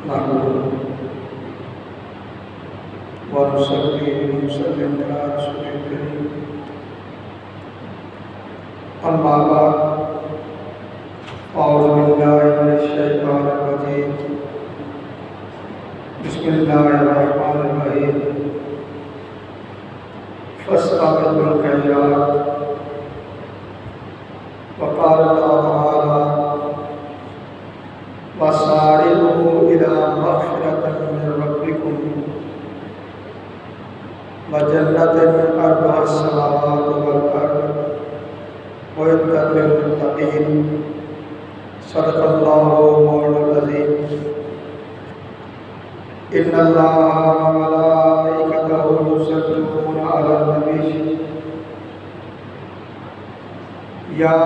نحمده ونصلي ونسلم على رسول الكريم أما بعد أعوذ بالله من الشيطان الرجيم بسم الله الرحمن الرحيم فاستبقوا الخيرات وقال الله تعالى وسارعوا إلى مغفرة من ربكم وجنة أرضها السماوات والأرض وعدت للمتقين صدق الله مولانا العظيم إن الله وملائكته يصلون على النبي يا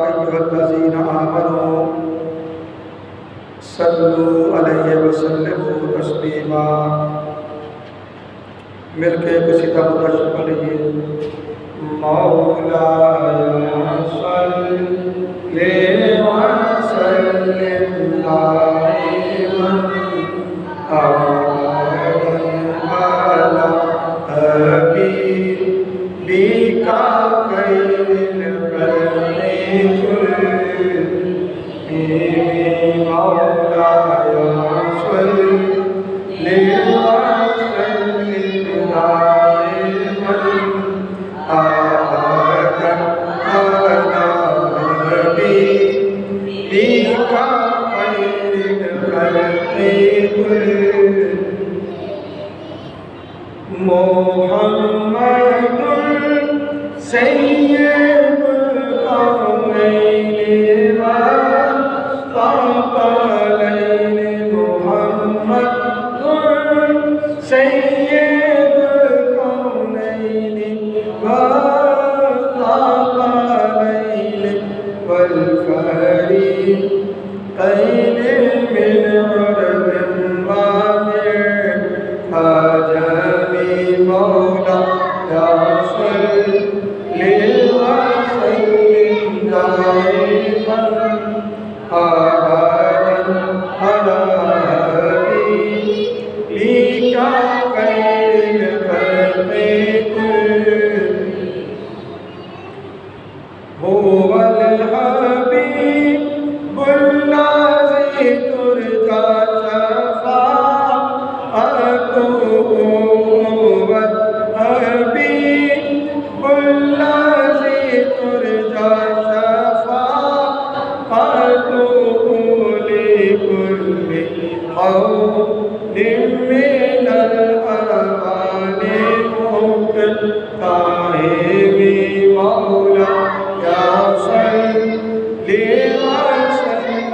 أيها الذين آمنوا صلوا عليه وسلموا تسليما مل کے قصیدہ متشکر پڑھیے مولاي صل وسلم دائما أبدا على حبيبك خير الخلق كلهم مولاي صل محمد سید الکونین والثقلین محمد سید الکونین والثقلین والفریقین من عرب ومن عجم مولاي صل وسلم دائما أبدا على حبيبك خير الخلق كلهم هو الحبيب الذي ترجى شفاعته من الأمان مقتائم مولاي صل وسلم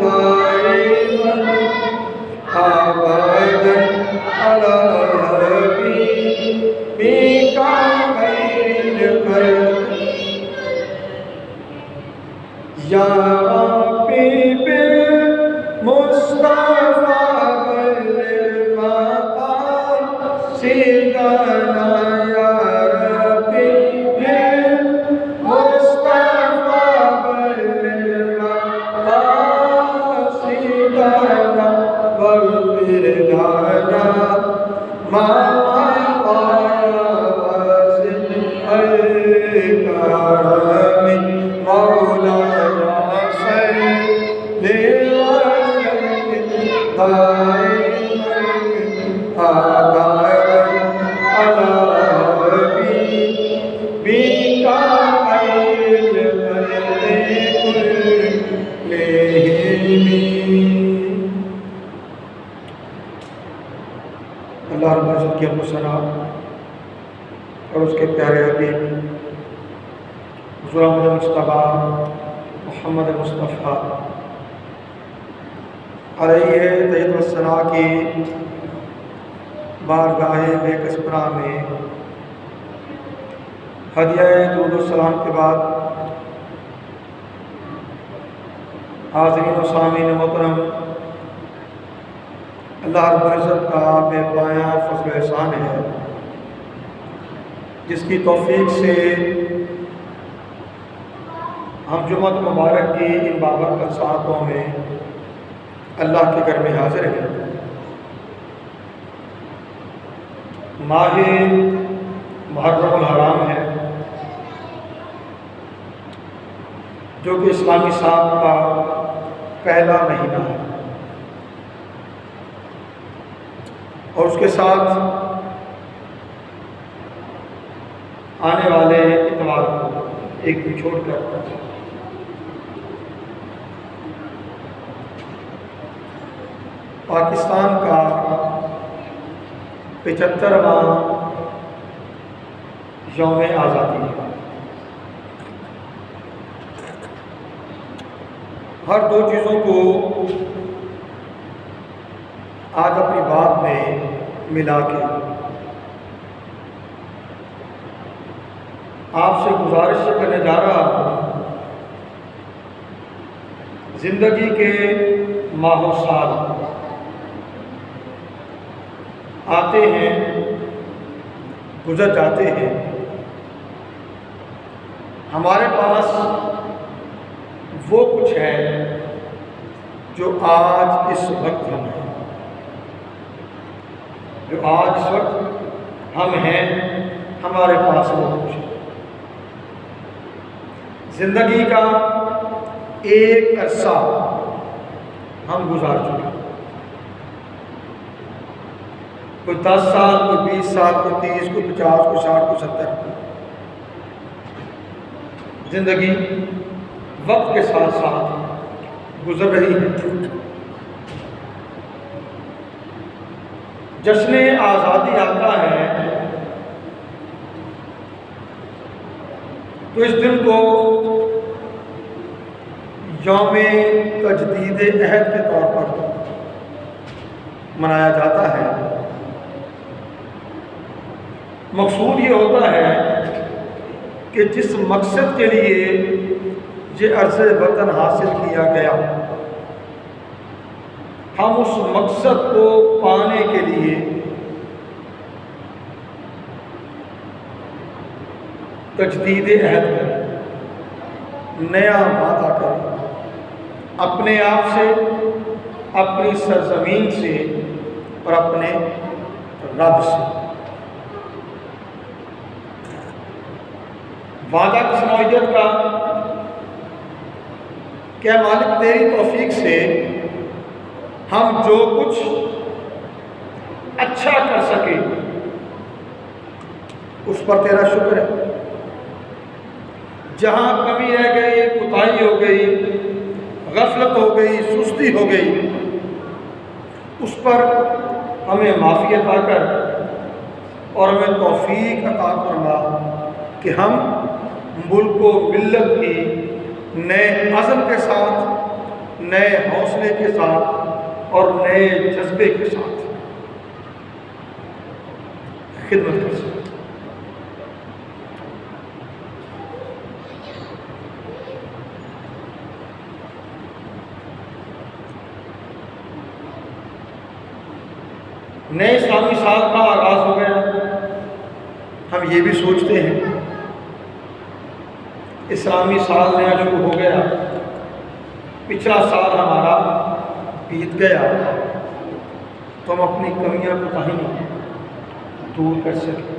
دائما أبدا على حبيبك خير الخلق يا ربي بالمصطفى سيدنا يا ربي بالمصطفى بلغ مقاصدنا واغفر لنا ما وقعنا واسع الكرم مولاي صل وسلم دائما أبدا على حبيبك خير الخلق كلهم اللہ رب العزت کی حمد و ثنا اور اس کے پیارے حبیب حضور احمد مصطفیٰ محمد مصطفیٰ علیہ تحیت و ثنا کی بارگاہ بے کسبرا میں ہدیہ درود و سلام کے بعد حاضرین و سامعین محترم، اللہ رب العزت کا بے پایہ فضل و احسان ہے جس کی توفیق سے ہم جمعہ مبارک کی ان بابرکت ساعتوں میں اللہ کے گھر میں حاضر ہیں۔ ماہ محرم الحرام ہے، جو کہ اسلامی سال کا پہلا مہینہ ہے، اور اس کے ساتھ آنے والے اتوار کو ایک دن چھوڑ کر پاکستان کا 75واں یوم آزادی ہے۔ ہر دو چیزوں کو آج اپنی بات میں ملا کے آپ سے گزارش کرنے جا رہا ہوں۔ زندگی کے ماہ و سال آتے ہیں، گزر جاتے ہیں، ہمارے پاس وہ کچھ ہے جو آج اس وقت ہم ہیں، جو آج اس وقت ہم ہیں، ہمارے پاس وہ کچھ ہے۔ زندگی کا ایک عرصہ ہم گزار چکے، کوئی 10 سال، کوئی 20 سال، کوئی 30، کوئی 50، کوئی 60، کوئی 70۔ زندگی وقت کے ساتھ ساتھ گزر رہی ہے۔ جشن آزادی آتا ہے تو اس دن کو یوم تجدید عہد کے طور پر منایا جاتا ہے۔ مقصود یہ ہوتا ہے کہ جس مقصد کے لیے یہ عرض وطن حاصل کیا گیا، ہم اس مقصد کو پانے کے لیے تجدید عہد کریں، نیا وعدہ کریں، اپنے آپ سے، اپنی سرزمین سے اور اپنے رب سے۔ وعدہ کس نوعیت کا؟ کہ مالک تیری توفیق سے ہم جو کچھ اچھا کر سکے اس پر تیرا شکر ہے، جہاں کمی رہ گئی، کوتاہی ہو گئی، غفلت ہو گئی، سستی ہو گئی، اس پر ہمیں معافی عطا کر اور ہمیں توفیق عطا فرما کہ ہم ملک و ملت کی نئے عزم کے ساتھ، نئے حوصلے کے ساتھ اور نئے جذبے کے ساتھ خدمت کر سکیں۔ نئے اسلامی سال کا آغاز ہو گیا، ہم یہ بھی سوچتے ہیں اسلامی سال نیا شروع ہو گیا، پچھلا سال ہمارا بیت گیا، تو ہم اپنی کمیاں کوتاہیاں دور کر سکیں،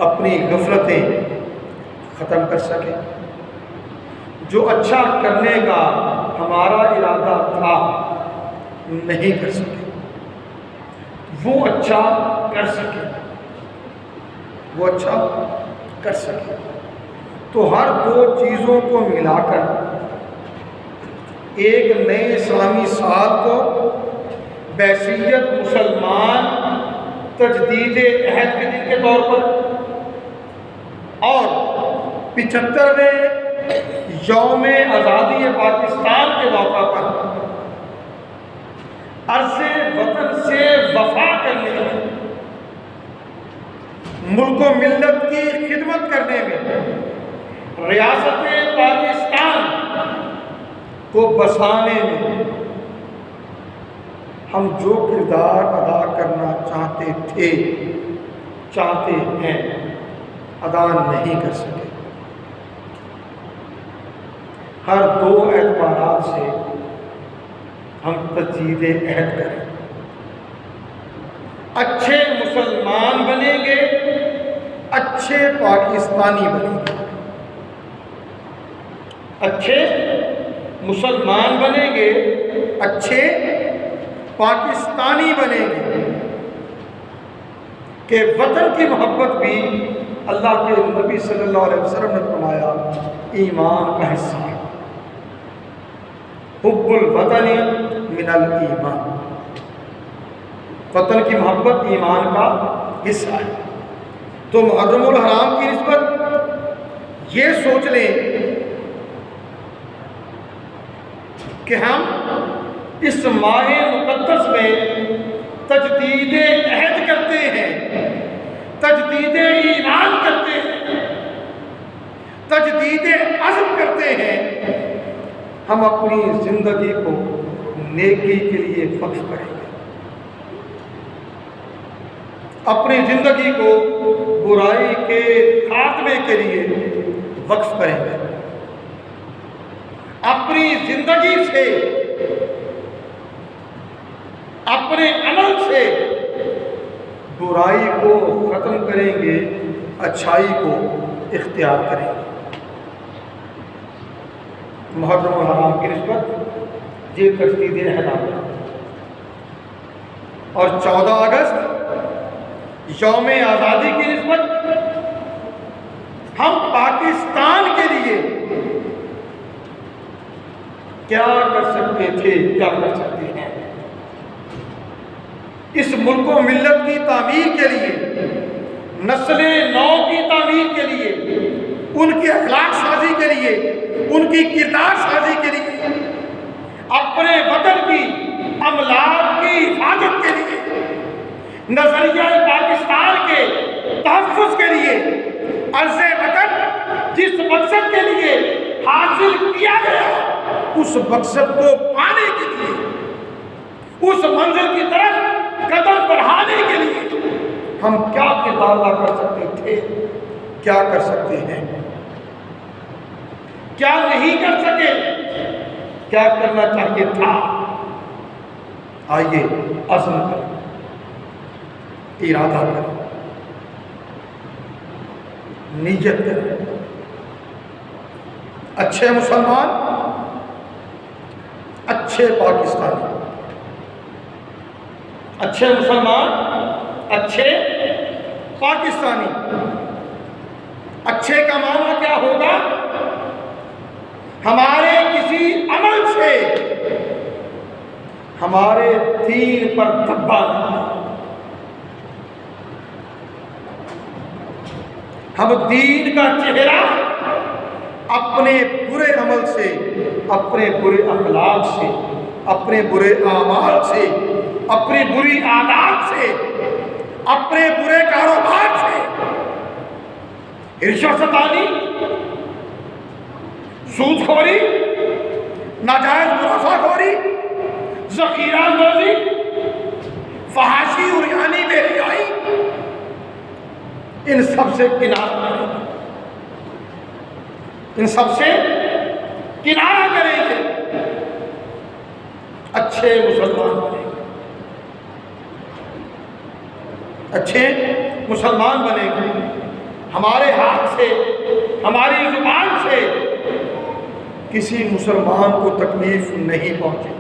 اپنی غفلتیں ختم کر سکیں، جو اچھا کرنے کا ہمارا ارادہ تھا نہیں کر سکے وہ اچھا کر سکے، وہ اچھا کر سکے۔ تو ہر دو چیزوں کو ملا کر ایک نئے اسلامی سال کو بحیثیت مسلمان تجدید عہد کے دن کے طور پر اور 75ویں یوم آزادی پاکستان کے موقع پر عرض وطن سے وفا کرنے میں، ملک و ملت کی خدمت کرنے میں، ریاست پاکستان کو بسانے میں ہم جو کردار ادا کرنا چاہتے تھے، چاہتے ہیں، ادا نہیں کر سکے۔ ہر دو اعتبارات سے تجدید عہد کریں، اچھے مسلمان بنیں گے، اچھے پاکستانی بنیں گے، اچھے مسلمان بنیں گے، اچھے پاکستانی بنیں گے، کہ وطن کی محبت بھی اللہ کے نبی صلی اللہ علیہ وسلم نے فرمایا ایمان کا حصہ ہے، حب الوطن من الایمان، وطن کی محبت ایمان کا حصہ ہے۔ تو محرم الحرام کی نسبت یہ سوچ لیں کہ ہم اس ماہ مقدس میں تجدید عہد کرتے ہیں، تجدید ایمان کرتے ہیں، تجدید عزم کرتے ہیں، ہم اپنی زندگی کو نیکی کے لیے وقف کریں گے، اپنی زندگی کو برائی کے خاتمے کے لیے وقف کریں گے، اپنی زندگی سے، اپنے عمل سے برائی کو ختم کریں گے، اچھائی کو اختیار کریں گے۔ محرم الحرام کی نسبت یہ تجدید عہد ہے، اور 14 اگست یوم آزادی کی نسبت ہم پاکستان کے لیے کیا کر سکتے تھے، کیا کر سکتے ہیں، اس ملک و ملت کی تعمیر کے لیے، نسل نو کی تعمیر کے لیے، ان کی اخلاق سازی کے لیے، ان کی کردار سازی کے لیے، اپنے وطن کی املاک کی حفاظت کے لیے، نظریہ پاکستان کے تحفظ کے لیے، عرض وطن جس مقصد کے لیے حاصل کیا گیا اس مقصد کو پانے کے لیے، اس منزل کی طرف قدم بڑھانے کے لیے ہم کیا کردار ادا کر سکتے تھے، کیا کر سکتے ہیں، کیا نہیں کر سکے، کیا کرنا چاہیے تھا۔ آئیے عزم کریں، ارادہ کریں، نیت کریں، اچھے مسلمان، اچھے پاکستانی، اچھے مسلمان، اچھے پاکستانی۔ اچھے کا معنی کیا ہوگا؟ ہمارے کسی عمل سے ہمارے دین پر دھبا نہ آئے، ہم دین کا چہرہ اپنے برے عمل سے، اپنے برے اخلاق سے، اپنے برے اعمال سے، اپنی بری عادات سے، اپنے برے کاروبار سے، رشوت ستانی، سود خوری، ناجائز منافع خوری، ذخیرہ اندوزی، فحاشی، عریانی، بے حیائی، ان سب سے کنارہ کریں گے، ان سب سے کنارہ کریں گے، اچھے مسلمان بنیں گے، اچھے مسلمان بنیں گے، ہمارے ہاتھ سے، ہماری زبان سے کسی مسلمان کو تکلیف نہیں پہنچے،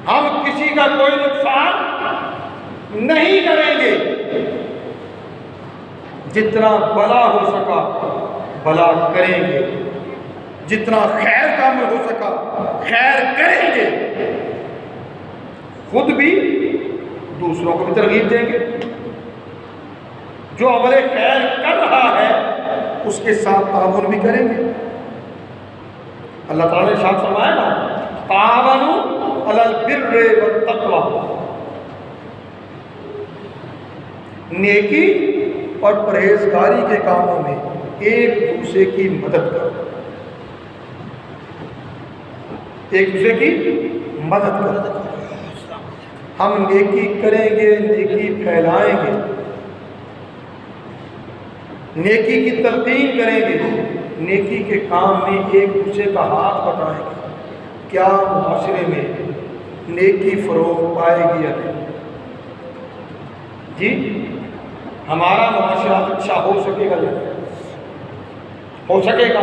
ہم کسی کا کوئی نقصان نہیں کریں گے، جتنا بلا ہو سکا بلا کریں گے، جتنا خیر کا عمل ہو سکا خیر کریں گے، خود بھی دوسروں کو بھی ترغیب دیں گے، جو عمل خیر کر رہا ہے اس کے ساتھ تعاون بھی کریں گے۔ اللہ تعالیٰ نے ارشاد فرمایا نا، تعاونوا علی البر والتقوی، نیکی اور پرہیزگاری کے کاموں میں ایک دوسرے کی مدد کرو، ایک دوسرے کی مدد کرو۔ ہم نیکی کریں گے، نیکی پھیلائیں گے، نیکی کی تلقین کریں گے، نیکی کے کام میں ایک دوسرے کا ہاتھ بٹائیں گے، کیا معاشرے میں نیکی فروغ پائے گی یا نہیں؟ جی ہمارا معاشرہ اچھا ہو سکے گا یا نہیں؟ ہو سکے گا؟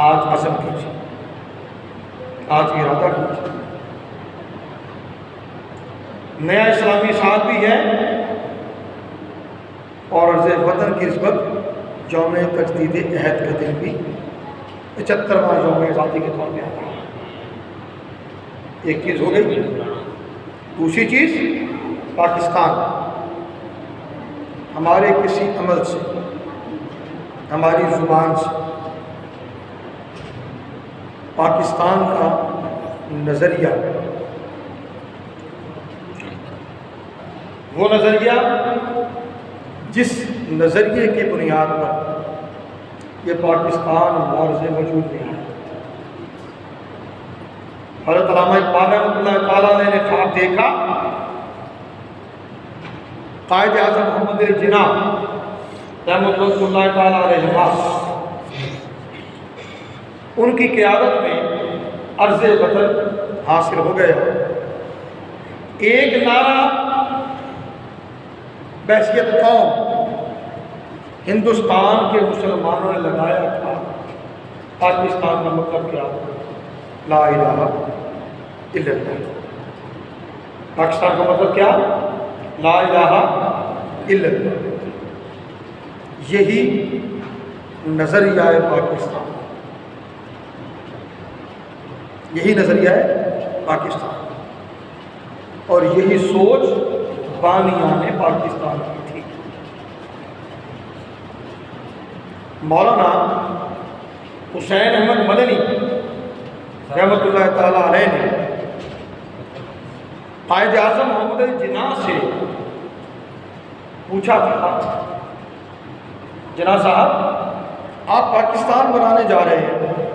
آج عزم کیجیے، آج ارادہ کیجیے۔ نیا اسلامی سال بھی ہے اور عرض وطن کی نسبت یوم تجدید عہد کا دن بھی 75واں یوم آزادی کے طور پہ آ رہا ہے۔ ایک چیز ہو گئی۔ دوسری چیز، پاکستان ہمارے کسی عمل سے، ہماری زبان سے پاکستان کا نظریہ، وہ نظریہ جس نظریے کی بنیاد پر یہ پاکستان معرض وجود میں ہے۔ حضرت علامہ اقبال رحمۃ اللہ تعالیٰ نے خواب دیکھا، قائد اعظم محمد جناح رحمۃ اللہ تعالیٰ علیہ ان کی قیادت میں عرض وطن حاصل ہو گیا۔ ایک نعرہ بحیثیت قوم ہندوستان کے مسلمانوں نے لگایا تھا، پاکستان کا مطلب کیا؟ لا الہ الا اللہ۔ پاکستان کا مطلب کیا؟ لا الہ الا اللہ۔ یہی نظریہ ہے پاکستان، یہی نظریہ ہے پاکستان، اور یہی سوچ بانیان پاکستان کی تھی۔ مولانا حسین احمد مدنی رحمۃ اللہ تعالیٰ علیہ نے قائد اعظم محمد جناح سے پوچھا تھا، جناح صاحب آپ پاکستان بنانے جا رہے ہیں،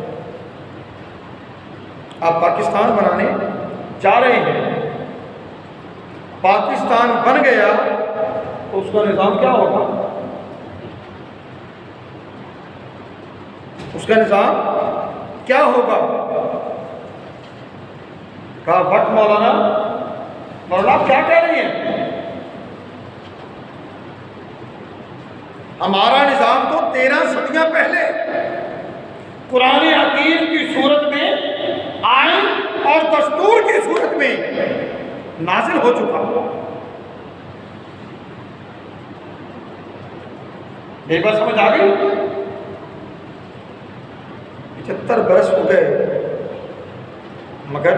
آپ پاکستان بنانے جا رہے ہیں، پاکستان بن گیا تو اس کا نظام کیا ہوگا؟ اس کا نظام کیا ہوگا؟ کہا بھٹ مولانا آپ کیا کہہ رہی ہیں؟ ہمارا نظام تو 13 صدیاں پہلے قرآن حکیم کی صورت میں، آئین اور دستور کی صورت میں نازل ہو چکا ہوا۔ میری بات سمجھ آ گئی؟ 75 برس ہو گئے، مگر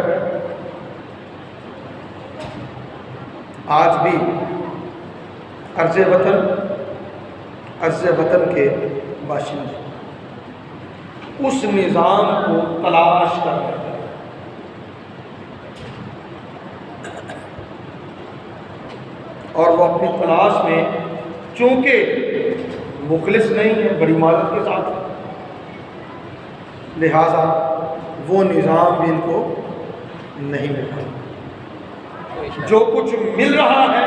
آج بھی عرض وطن کے باشندے اس نظام کو تلاش کر رہے ہیں۔ اور وہ اپنی تلاش میں چونکہ مخلص نہیں ہے، بڑی معذرت کے ساتھ، لہذا وہ نظام بھی ان کو نہیں مل رہا۔ جو کچھ مل رہا ہے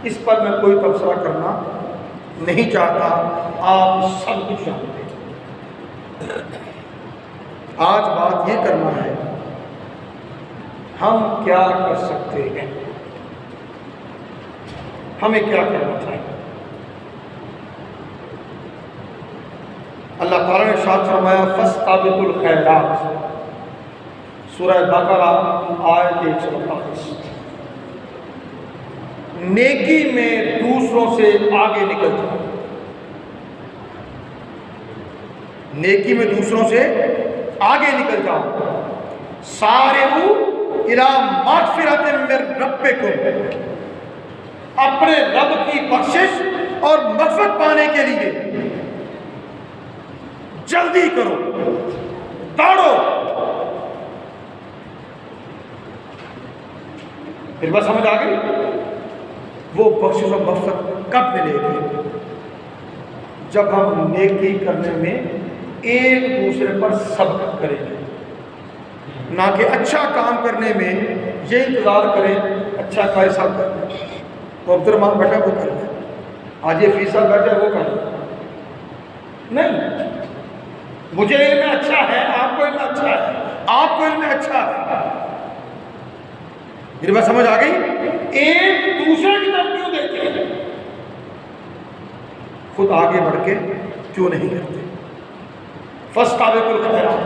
اس پر میں کوئی تبصرہ کرنا نہیں چاہتا، آپ سب کچھ جانتے ہیں۔ آج بات یہ کرنا ہے ہم کیا کر سکتے ہیں، ہمیں کیا کرنا چاہیے۔ اللہ تعالیٰ نے ارشاد فرمایا فاستبقوا الخیرات، سورہ بقرہ آیت 145۔ نیکی میں دوسروں سے آگے نکل جاؤ، نیکی میں دوسروں سے آگے نکل جاؤ۔ سارعوا الی مغفرۃ من ربکم، اپنے رب کی بخشش اور مغفرت پانے کے لیے جلدی کرو، دوڑو۔ پھر بات سمجھ آ گئی؟ وہ بخشش و مغفرت کب ملے گی؟ جب ہم نیکی کرنے میں ایک دوسرے پر صبر کریں گے، نہ کہ اچھا کام کرنے میں یہ انتظار کریں اچھا کیسا کریں، وہ عبد الرحمان بیٹھا وہ کر لیں، آج یہ فیصد بیٹھے وہ کر لیں۔ نہیں، مجھے علم اچھا ہے، آپ کو علم اچھا ہے، آپ کو علم اچھا ہے. میری بات سمجھ آ گئی؟ ایک دوسرے کی طرف کیوں دیکھتے ہیں؟ خود آگے بڑھ کے کیوں نہیں کرتے؟ فاستبقوا الخیرات،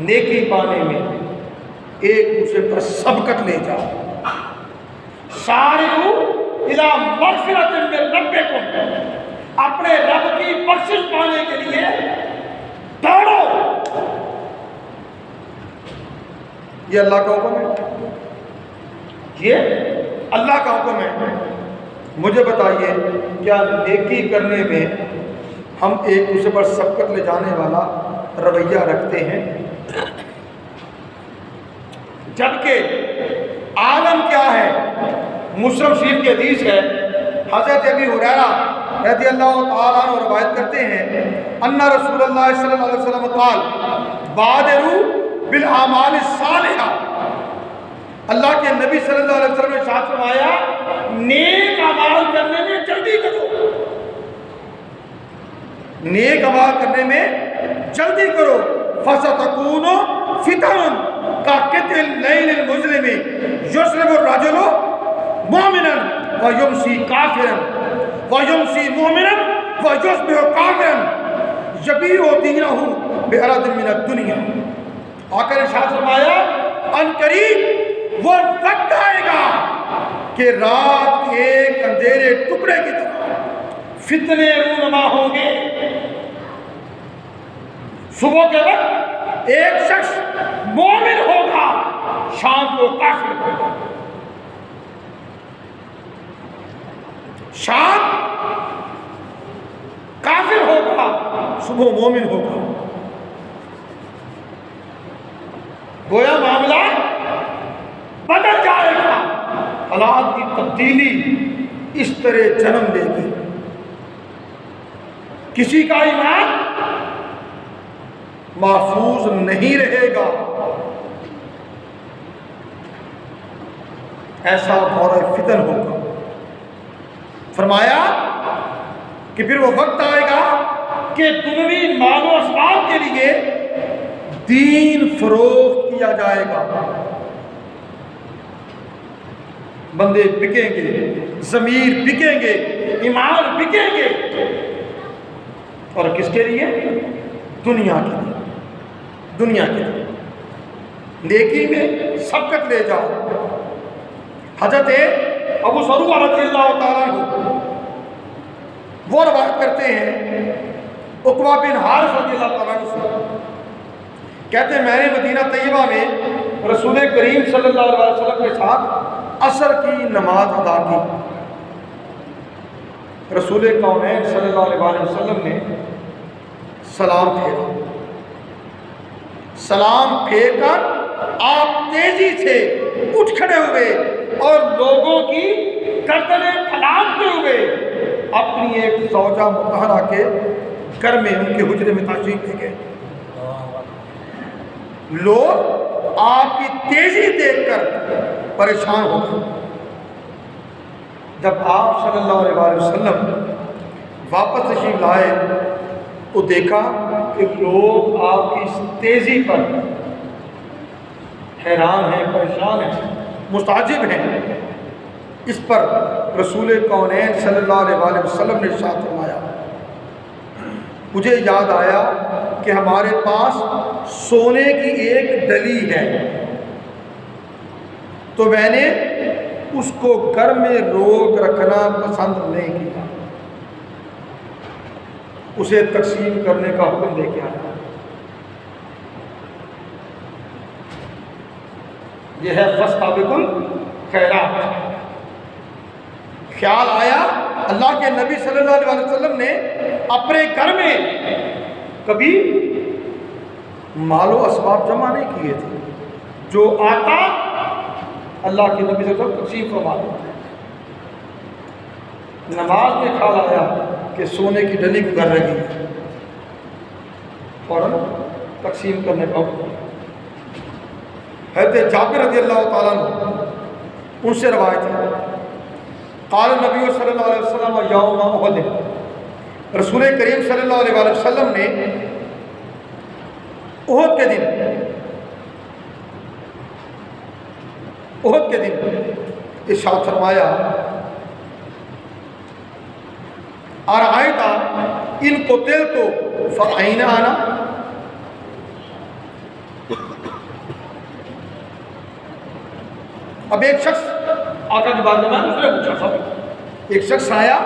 نیکی پانے میں ایک دوسرے پر سبقت لے جاؤ. سارعوا الی مغفرۃ من ربکم، اپنے رب کی بخشش پانے کے لیے دوڑو. یہ اللہ کا حکم ہے، یہ اللہ کا حکم ہے. مجھے بتائیے کیا نیکی کرنے میں ہم ایک دوسرے پر سبقت لے جانے والا رویہ رکھتے ہیں؟ جبکہ عالم کیا ہے؟ مسلم شریف کی حدیث ہے، حضرت ابی ہریرہ رضی اللہ تعالیٰ عنہ روایت کرتے ہیں ان رسول اللہ صلی اللہ علیہ وسلم قال بادروا بالاعمال الصالحہ. اللہ کے نبی صلی اللہ علیہ وسلم نے ارشاد فرمایا نیک اعمال کرنے میں جلدی کرو، نیک اعمال کرنے میں جلدی کرو. فَسَتَكُونُ فِتَنٌ كَقِطْعِ اللَّيْلِ الْمُظْلِمِ يُصْبِحُ الرَّجُلُ مُؤْمِنًا وَيُمْسِي كَافِرًا وَيُمْسِي مُؤْمِنًا وَيُصْبِحُ كَافِرًا يَبِيعُ دِينَهُ بِعَرَضٍ مِنَ الدُّنْيَا. آقا نے ارشاد فرمایا ان قریب وہ وقت آئے گا کہ رات کے ایک اندھیرے ٹکڑے کی طرح فتنے رونما ہوں گے. صبح کے وقت ایک شخص مومن ہوگا، شام کو کافر ہوگا. شام کافر ہوگا، صبح مومن ہوگا. گویا معاملہ بدل جائے گا. حالات کی تبدیلی اس طرح جنم لے گی. کسی کا ایمان محفوظ نہیں رہے گا. ایسا دور فتن ہوگا. فرمایا کہ پھر وہ وقت آئے گا کہ دنیوی مال و اسباب کے لیے دین فروخت کیا جائے گا. بندے بکیں گے، ضمیر بکیں گے، ایمان بکیں گے. اور کس کے لیے؟ دنیا کے لیے. دنیا کے لیے. نیکی میں سبقت لے جاؤ. حضرت ابو سروہ رضی اللہ تعالیٰ عنہ وہ روایت کرتے ہیں عقبہ بن حارث رضی اللہ تعالیٰ عنہ سے، کہتے ہیں میں نے مدینہ طیبہ میں رسول کریم صلی اللہ علیہ وسلم کے ساتھ عصر کی نماز ادا کی. رسول کونین صلی اللہ علیہ وسلم نے سلام پھیرا. سلام پھیر کر آپ تیزی سے اٹھ کھڑے ہوئے اور لوگوں کی گردنیں پھلانگتے ہوئے اپنی ایک زوجہ مطہرہ کے گھر میں ان کے حجرے میں تشریف لے گئے. لوگ آپ کی تیزی دیکھ کر پریشان ہو گئے. جب آپ صلی اللہ علیہ وسلم واپس تشریف لائے تو دیکھا کہ لوگ آپ کی اس تیزی پر حیران ہیں، پریشان ہیں، مستعجب ہیں. اس پر رسول کونین صلی اللہ علیہ وسلم نے ارشاد فرمایا مجھے یاد آیا کہ ہمارے پاس سونے کی ایک ڈلی ہے، تو میں نے اس کو گھر میں روک رکھنا پسند نہیں کیا، اسے تقسیم کرنے کا حکم دے کے آیا. یہ ہے فاستبقوا الخیرات. خیال آیا اللہ کے نبی صلی اللہ علیہ وسلم نے اپنے گھر میں کبھی مال و اسباب جمع نہیں کیے تھے، جو آتا اللہ کے نبی صلی اللہ علیہ وسلم تقسیم فرما دیتے. نماز میں خیال آیا کہ سونے کی ڈلی کو گھر رہی ہے، فوراً تقسیم کرنے کا حکم. حضرت جابر رضی اللہ تعالیٰ عنہ ان سے روایت ہے قال نبی صلی اللہ علیہ وسلم یوم احد، رسول کریم صلی اللہ علیہ وسلم نے احد کے دن ارشاد فرمایا ارأیت ان قتلت فأین انا، اب ایک شخص آقا کی بات میں اس نے پوچھا تھا، ایک شخص آیا،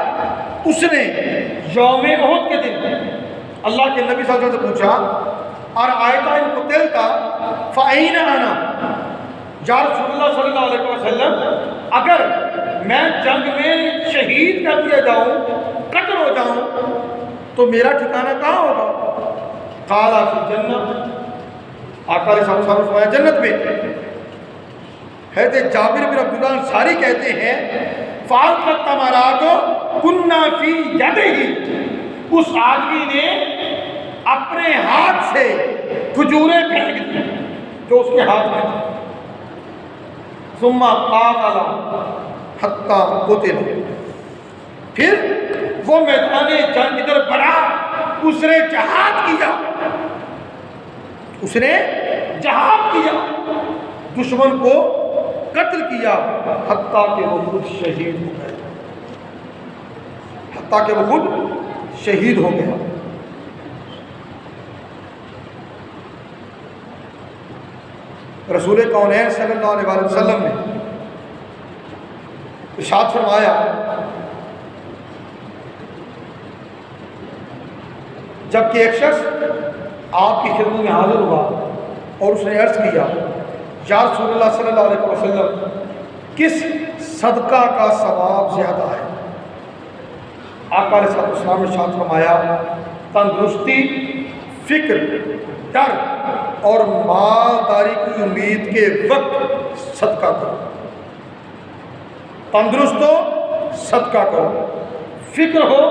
اس نے یوم احد کے دن اللہ کے نبی صلی اللہ علیہ وسلم سے پوچھا ارأیت ان قتلت فأین انا، یا رسول اللہ صلی اللہ علیہ وسلم اگر میں جنگ میں شہید کر دیا جاؤں، قتل ہو جاؤں، تو میرا ٹھکانہ کہاں ہوگا؟ قال فی الجنہ، آقا علیہ السلام نے فرمایا جنت میں۔ حضرت جابر بن عبداللہ انصاری کہتے ہیں فَأَلْقَتْ تَمَرَاتُ كُنَّا فِي يَدِهِ، اس آدمی نے اپنے ہاتھ سے کھجوریں پھینک دی جو اس کے ہاتھ میں تھی، ثم قاتل حتی قتل، پھر وہ میدان جنگ ادھر بڑھا، اس نے جہاد کیا، دشمن کو قتل کیا، حتیٰ کہ وہ خود شہید ہو گیا، رسول کونین صلی اللہ علیہ وسلم نے ارشاد فرمایا جبکہ ایک شخص آپ کی خدمت میں حاضر ہوا اور اس نے عرض کیا یا رسول اللہ صلی اللہ علیہ وسلم کس صدقہ کا ثواب زیادہ ہے؟ آقا علیہ السلام نے ارشاد فرمایا تندرستی، فکر، ڈر اور مالداری کی امید کے وقت صدقہ کرو۔ تندرست ہو صدقہ کرو، فکر ہو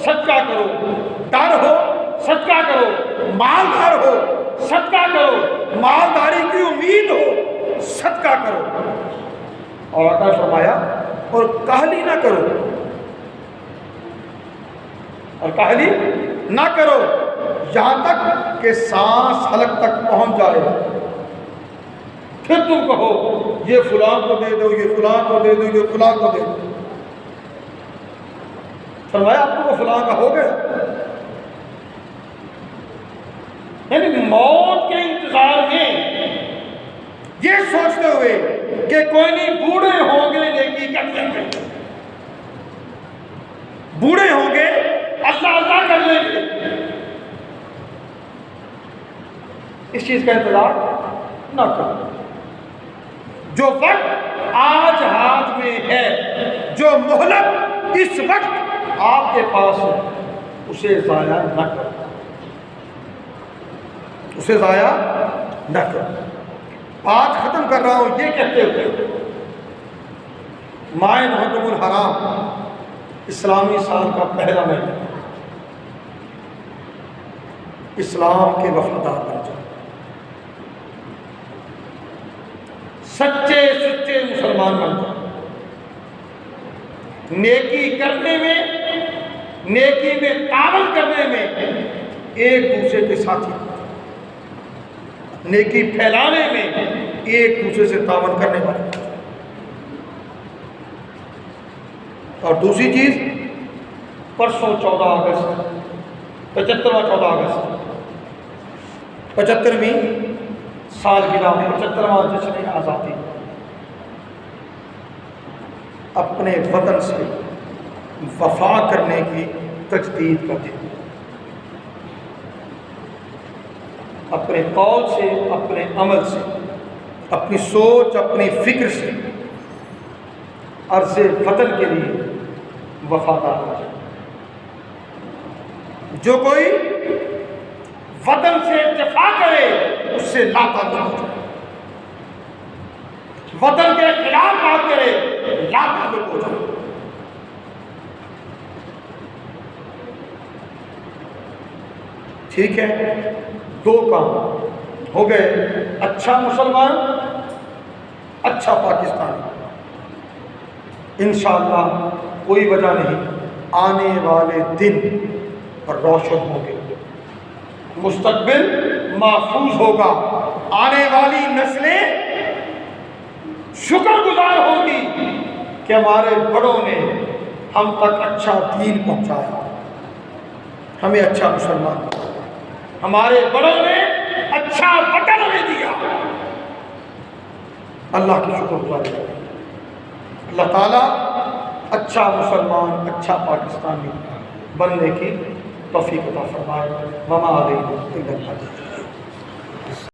صدقہ کرو، ڈر ہو صدقہ کرو، مالدار ہو صدقہ کرو، مالداری کی امید ہو صدقہ کرو، اور آقا نے فرمایا اور کاہلی نہ کرو یہاں تک کہ سانس حلق تک پہنچ جائے، پھر تم کہو یہ فلاں کو دے دو، یہ فلاں کو دے دو، یہ فلاں کو دے دو۔ فرمایا اب تو وہ فلاں کا ہو گیا، یعنی موت کے انتظار میں یہ سوچتے ہوئے کہ کوئی نہیں بوڑھے ہوں گے نیکی کر لیں گے، بوڑھے ہوں گے اللہ اللہ کر لیں گے، اس چیز کا انتظار نہ کرو۔ جو وقت آج ہاتھ میں ہے، جو مہلت اس وقت آپ کے پاس ہے، اسے ضائع نہ کرو۔ بات ختم کر رہا ہوں یہ کہتے ہوئے ماہ محرم الحرام اسلامی سال کا پہلا مہینہ، اسلام کے وفادار بن جاؤ، سچے مسلمان بن جاؤ، نیکی کرنے میں، نیکی میں تعاون کرنے میں ایک دوسرے کے ساتھی، نیکی پھیلانے میں ایک دوسرے سے تعاون کرنے والے۔ اور دوسری چیز پرسوں 14 اگست 75ویں سالگرہ، 75واں جشن آزادی، اپنے وطن سے وفا کرنے کی تجدید کا دن، اپنے قول سے، اپنے عمل سے، اپنی سوچ، اپنی فکر سے عرض وطن کے لیے وفادار ہو جائے۔ جو کوئی وطن سے دفاع کرے اس سے لا تعلق ہو جائے، وطن کے خلاف بات کرے لا تعلق ہو جائے۔ ٹھیک ہے، دو کام ہو گئے، اچھا مسلمان، اچھا پاکستانی۔ انشاءاللہ کوئی وجہ نہیں، آنے والے دن روشن ہوں گے، مستقبل محفوظ ہوگا، آنے والی نسلیں شکر گزار ہوگی کہ ہمارے بڑوں نے ہم تک اچھا دین پہنچایا، ہمیں اچھا مسلمان بنایا، ہمارے بڑوں نے اچھا وطن ہمیں دیا۔ اللہ کی شکر گزاری کریں۔ اللہ تعالیٰ اچھا مسلمان، اچھا پاکستانی بننے کی توفیق عطا فرمائے۔ وما علینا الا البلاغ۔